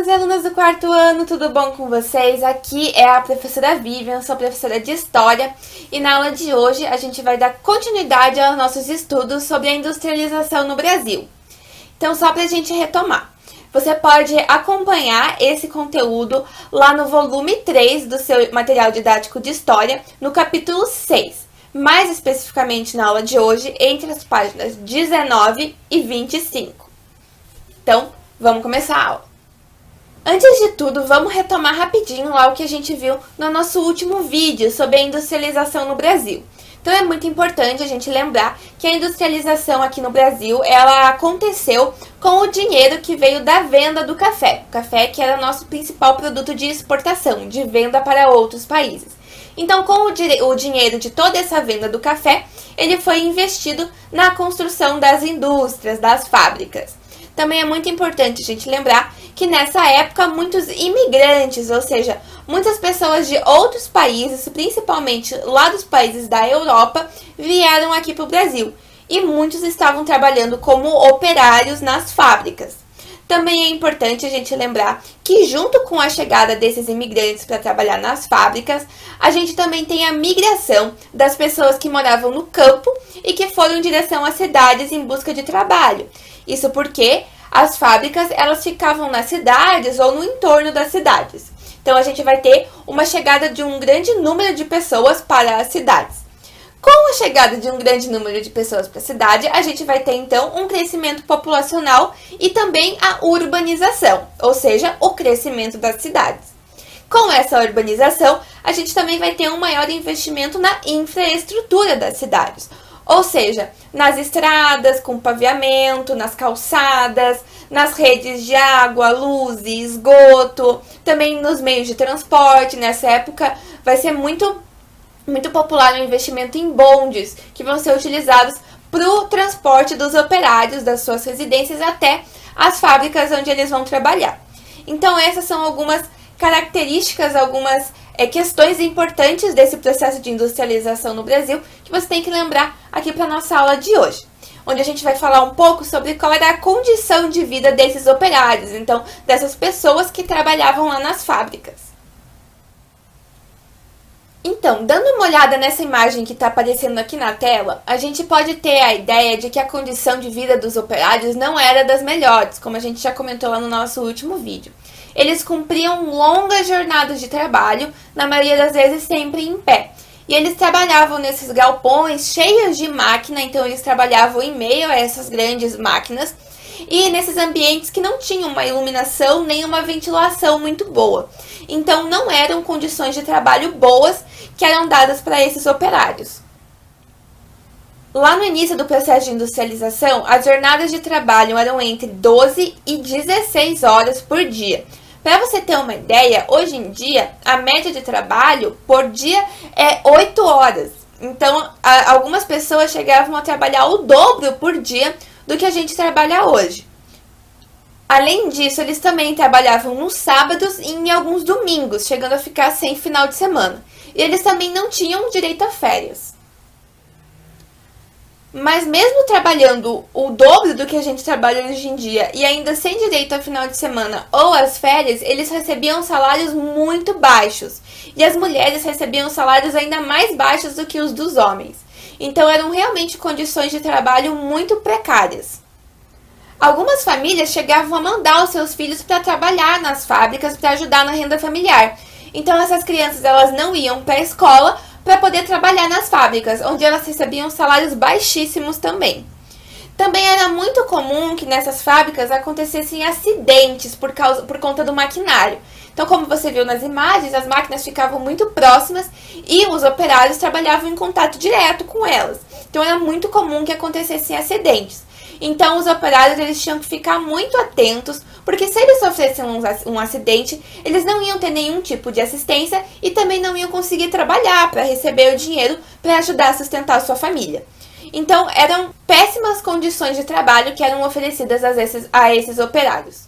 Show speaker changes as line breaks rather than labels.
e alunas do quarto ano, tudo bom com vocês? Aqui é a professora Vivian, sou professora de História e na aula de hoje a gente vai dar continuidade aos nossos estudos sobre a industrialização no Brasil. Então, só para a gente retomar, você pode acompanhar esse conteúdo lá no volume 3 do seu material didático de História, no capítulo 6, mais especificamente na aula de hoje, entre as páginas 19 e 25. Então, vamos começar a aula. Antes de tudo, vamos retomar rapidinho lá o que a gente viu no nosso último vídeo sobre a industrialização no Brasil. Então é muito importante a gente lembrar que a industrialização aqui no Brasil, ela aconteceu com o dinheiro que veio da venda do café. O café que era o nosso principal produto de exportação, de venda para outros países. Então, com o dinheiro de toda essa venda do café, ele foi investido na construção das indústrias, das fábricas. Também é muito importante a gente lembrar que nessa época muitos imigrantes, ou seja, muitas pessoas de outros países, principalmente lá dos países da Europa, vieram aqui para o Brasil. E muitos estavam trabalhando como operários nas fábricas. Também é importante a gente lembrar que junto com a chegada desses imigrantes para trabalhar nas fábricas, a gente também tem a migração das pessoas que moravam no campo e que foram em direção às cidades em busca de trabalho. Isso porque as fábricas, elas ficavam nas cidades ou no entorno das cidades. Então, a gente vai ter uma chegada de um grande número de pessoas para as cidades. Com a chegada de um grande número de pessoas para a cidade, a gente vai ter, então, um crescimento populacional e também a urbanização, ou seja, o crescimento das cidades. Com essa urbanização, a gente também vai ter um maior investimento na infraestrutura das cidades. Ou seja, nas estradas, com paviamento, nas calçadas, nas redes de água, luz e esgoto, também nos meios de transporte. Nessa época vai ser muito popular o investimento em bondes, que vão ser utilizados para o transporte dos operários das suas residências até as fábricas onde eles vão trabalhar. Então, essas são algumas características, algumas questões importantes desse processo de industrialização no Brasil que você tem que lembrar aqui para a nossa aula de hoje, onde a gente vai falar um pouco sobre qual era a condição de vida desses operários, então, dessas pessoas que trabalhavam lá nas fábricas. Então, dando uma olhada nessa imagem que está aparecendo aqui na tela, a gente pode ter a ideia de que a condição de vida dos operários não era das melhores, como a gente já comentou lá no nosso último vídeo. Eles cumpriam longas jornadas de trabalho, na maioria das vezes sempre em pé. E eles trabalhavam nesses galpões cheios de máquina, então eles trabalhavam em meio a essas grandes máquinas e nesses ambientes que não tinham uma iluminação nem uma ventilação muito boa. Então não eram condições de trabalho boas que eram dadas para esses operários. Lá no início do processo de industrialização, as jornadas de trabalho eram entre 12 e 16 horas por dia. Para você ter uma ideia, hoje em dia, a média de trabalho por dia é 8 horas. Então, algumas pessoas chegavam a trabalhar o dobro por dia do que a gente trabalha hoje. Além disso, eles também trabalhavam nos sábados e em alguns domingos, chegando a ficar sem final de semana. E eles também não tinham direito a férias. Mas mesmo trabalhando o dobro do que a gente trabalha hoje em dia e ainda sem direito a final de semana ou às férias, eles recebiam salários muito baixos. E as mulheres recebiam salários ainda mais baixos do que os dos homens. Então eram realmente condições de trabalho muito precárias. Algumas famílias chegavam a mandar os seus filhos para trabalhar nas fábricas para ajudar na renda familiar. Então essas crianças, elas não iam para a escola para poder trabalhar nas fábricas, onde elas recebiam salários baixíssimos também. Também era muito comum que nessas fábricas acontecessem acidentes por conta do maquinário. Então, como você viu nas imagens, as máquinas ficavam muito próximas e os operários trabalhavam em contato direto com elas. Então, era muito comum que acontecessem acidentes. Então, os operários, eles tinham que ficar muito atentos, porque se eles sofressem um acidente, eles não iam ter nenhum tipo de assistência e também não iam conseguir trabalhar para receber o dinheiro para ajudar a sustentar a sua família. Então, eram péssimas condições de trabalho que eram oferecidas a esses operários.